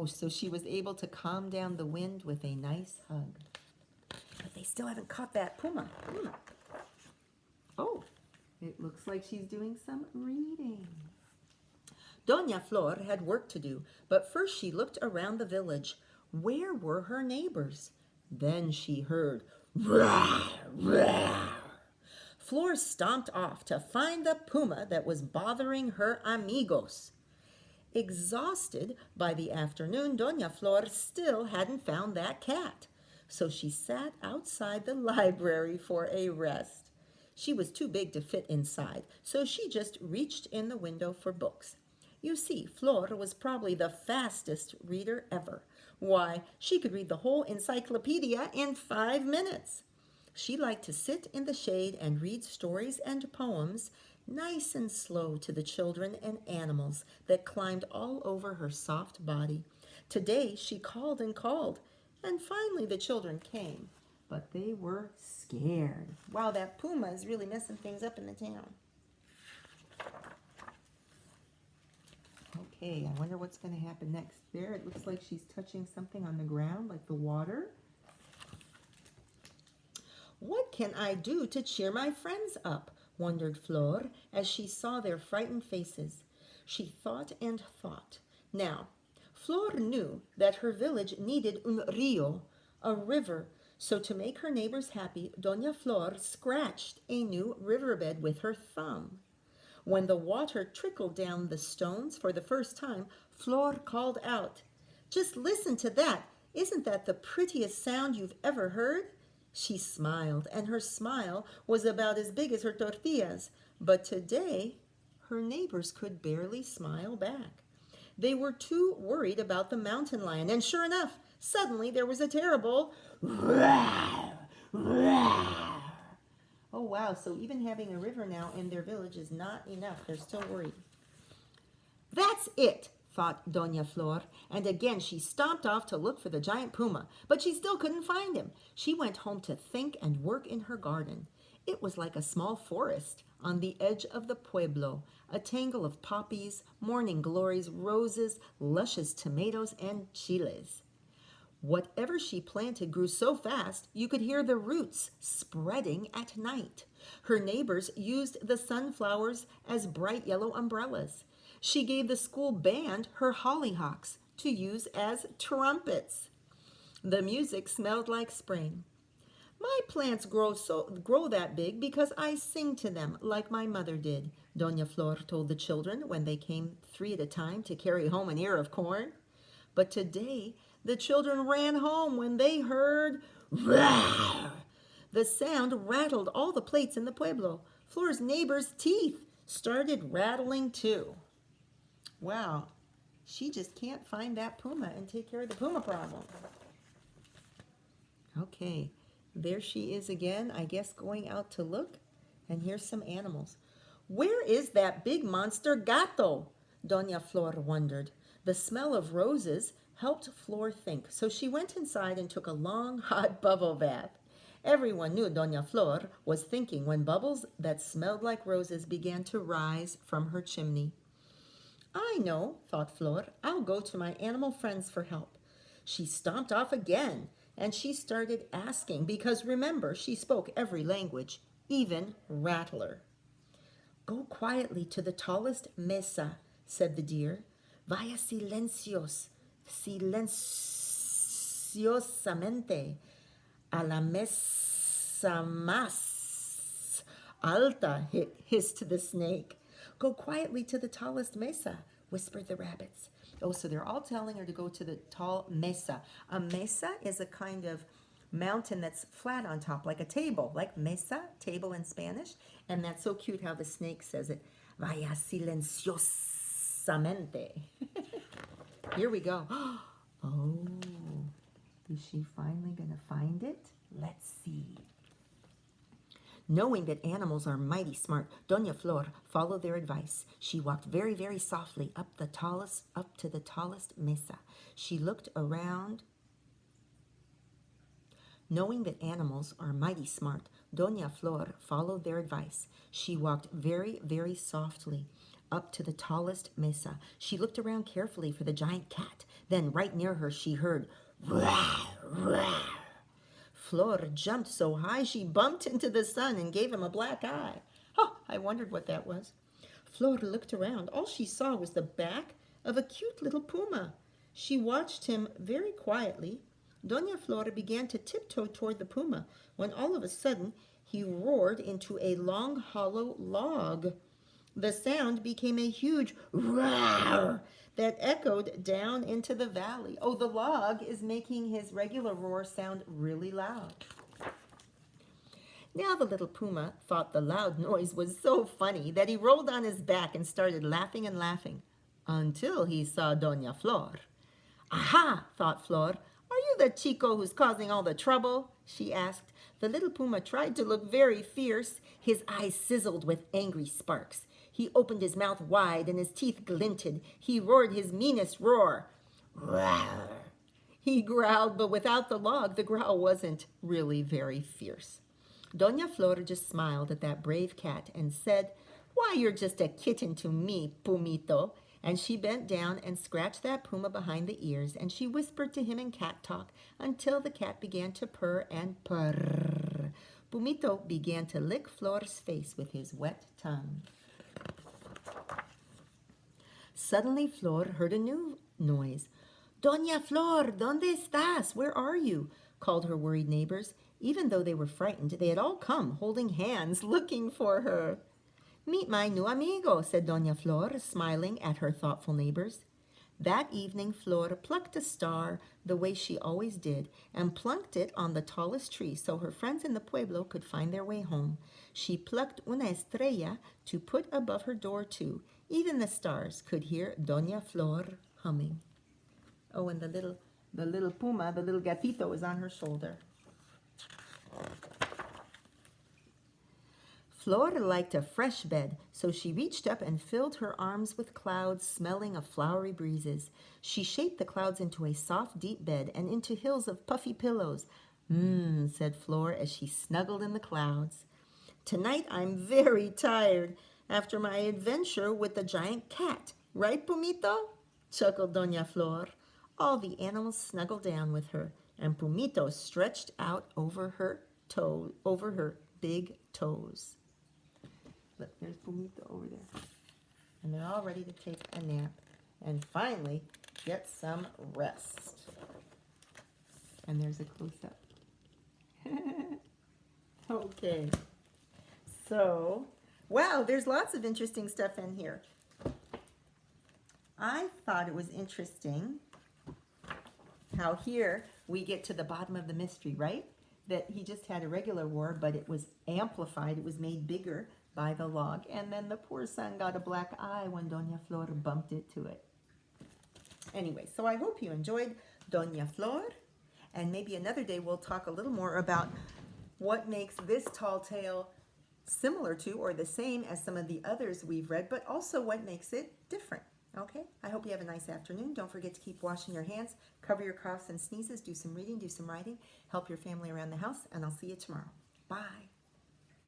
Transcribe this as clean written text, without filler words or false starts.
Oh, so she was able to calm down the wind with a nice hug. But they still haven't caught that puma. Oh, it looks like she's doing some reading. Dona Flor had work to do, but first she looked around the village. Where were her neighbors? Then she heard, "Rawr, rawr." Flor stomped off to find the puma that was bothering her amigos. Exhausted by the afternoon, Dona Flor still hadn't found that cat, so she sat outside the library for a rest. She was too big to fit inside, so she just reached in the window for books. You see, Flor was probably the fastest reader ever. Why, she could read the whole encyclopedia in 5 minutes. She liked to sit in the shade and read stories and poems, nice and slow to the children and animals that climbed all over her soft body. Today she called, and finally the children came, but they were scared. Wow, that puma is really messing things up in the town. Okay, I wonder what's going to happen next. There, it looks like she's touching something on the ground, like the water. What can I do to cheer my friends up? Wondered Flor as she saw their frightened faces. She thought and thought. Now, Flor knew that her village needed un rio, a river, so to make her neighbors happy, Dona Flor scratched a new riverbed with her thumb. When the water trickled down the stones for the first time, Flor called out, "Just listen to that! Isn't that the prettiest sound you've ever heard?" She smiled, and her smile was about as big as her tortillas. But today, her neighbors could barely smile back. They were too worried about the mountain lion, and sure enough, suddenly there was a terrible roar, roar. Oh wow, so even having a river now in their village is not enough. They're still worried. That's it, thought Dona Flor, and again she stomped off to look for the giant puma, but she still couldn't find him. She went home to think and work in her garden. It was like a small forest on the edge of the pueblo, a tangle of poppies, morning glories, roses, luscious tomatoes, and chiles. Whatever she planted grew so fast you could hear the roots spreading at night. Her neighbors used the sunflowers as bright yellow umbrellas. She gave the school band her hollyhocks to use as trumpets. The music smelled like spring. My plants grow that big because I sing to them like my mother did, Dona Flor told the children when they came 3 at a time to carry home an ear of corn. But today, the children ran home when they heard roar. The sound rattled all the plates in the pueblo. Flor's neighbor's teeth started rattling too. Wow, she just can't find that puma and take care of the puma problem. Okay, there she is again, I guess going out to look. And here's some animals. Where is that big monster gato? Dona Flor wondered. The smell of roses helped Flor think, so she went inside and took a long, hot bubble bath. Everyone knew Dona Flor was thinking when bubbles that smelled like roses began to rise from her chimney. I know, thought Flor, I'll go to my animal friends for help. She stomped off again, and she started asking, because remember, she spoke every language, even Rattler. Go quietly to the tallest mesa, said the deer. Vaya silenciosamente a la mesa más alta, hissed the snake. Go quietly to the tallest mesa, whispered the rabbits. Oh, so they're all telling her to go to the tall mesa. A mesa is a kind of mountain that's flat on top, like a table, like mesa, table in Spanish. And that's so cute how the snake says it. Vaya silenciosamente. Here we go. Oh, is she finally going to find it? Let's see. Knowing that animals are mighty smart, Dona Flor followed their advice. She walked very, very softly up to the tallest mesa. She looked around. Knowing that animals are mighty smart, Dona Flor followed their advice. She walked very, very softly up to the tallest mesa. She looked around carefully for the giant cat. Then right near her she heard, "Rawr, rawr." Flor jumped so high she bumped into the sun and gave him a black eye. Oh, I wondered what that was. Flor looked around. All she saw was the back of a cute little puma. She watched him very quietly. Dona Flor began to tiptoe toward the puma when all of a sudden he roared into a long hollow log. The sound became a huge roar that echoed down into the valley. Oh, the log is making his regular roar sound really loud. Now the little puma thought the loud noise was so funny that he rolled on his back and started laughing and laughing until he saw Dona Flor. "Aha," thought Flor. "Are you the chico who's causing all the trouble?" she asked. The little puma tried to look very fierce. His eyes sizzled with angry sparks. He opened his mouth wide and his teeth glinted. He roared his meanest roar. Roar. He growled, but without the log, the growl wasn't really very fierce. Dona Flor just smiled at that brave cat and said, "Why, you're just a kitten to me, Pumito." And she bent down and scratched that puma behind the ears, and she whispered to him in cat talk until the cat began to purr and purr. Pumito began to lick Flor's face with his wet tongue. Suddenly Flor heard a new noise. "Dona Flor, ¿dónde estás? Where are you?" called her worried neighbors. Even though they were frightened, they had all come, holding hands, looking for her. "Meet my new amigo," said Dona Flor, smiling at her thoughtful neighbors. That evening, Flor plucked a star the way she always did and plunked it on the tallest tree so her friends in the pueblo could find their way home. She plucked una estrella to put above her door, too. Even the stars could hear Dona Flor humming. Oh, and the little puma, the little gatito, is on her shoulder. Flor liked a fresh bed, so she reached up and filled her arms with clouds smelling of flowery breezes. She shaped the clouds into a soft, deep bed and into hills of puffy pillows. Said Flor as she snuggled in the clouds. "Tonight I'm very tired after my adventure with the giant cat. Right, Pumito?" chuckled Dona Flor. All the animals snuggled down with her, and Pumito stretched out over her big toes. Look, there's Pumito over there. And they're all ready to take a nap and finally get some rest. And there's a close-up. Okay. So, wow, there's lots of interesting stuff in here. I thought it was interesting how here we get to the bottom of the mystery, right? That he just had a regular war, but it was amplified. It was made bigger by the log. And then the poor son got a black eye when Dona Flor bumped it to it. Anyway, so I hope you enjoyed Dona Flor. And maybe another day we'll talk a little more about what makes this tall tale similar to or the same as some of the others we've read, but also what makes it different. Okay? I hope you have a nice afternoon. Don't forget to keep washing your hands, cover your coughs and sneezes, do some reading, do some writing, help your family around the house, and I'll see you tomorrow. Bye.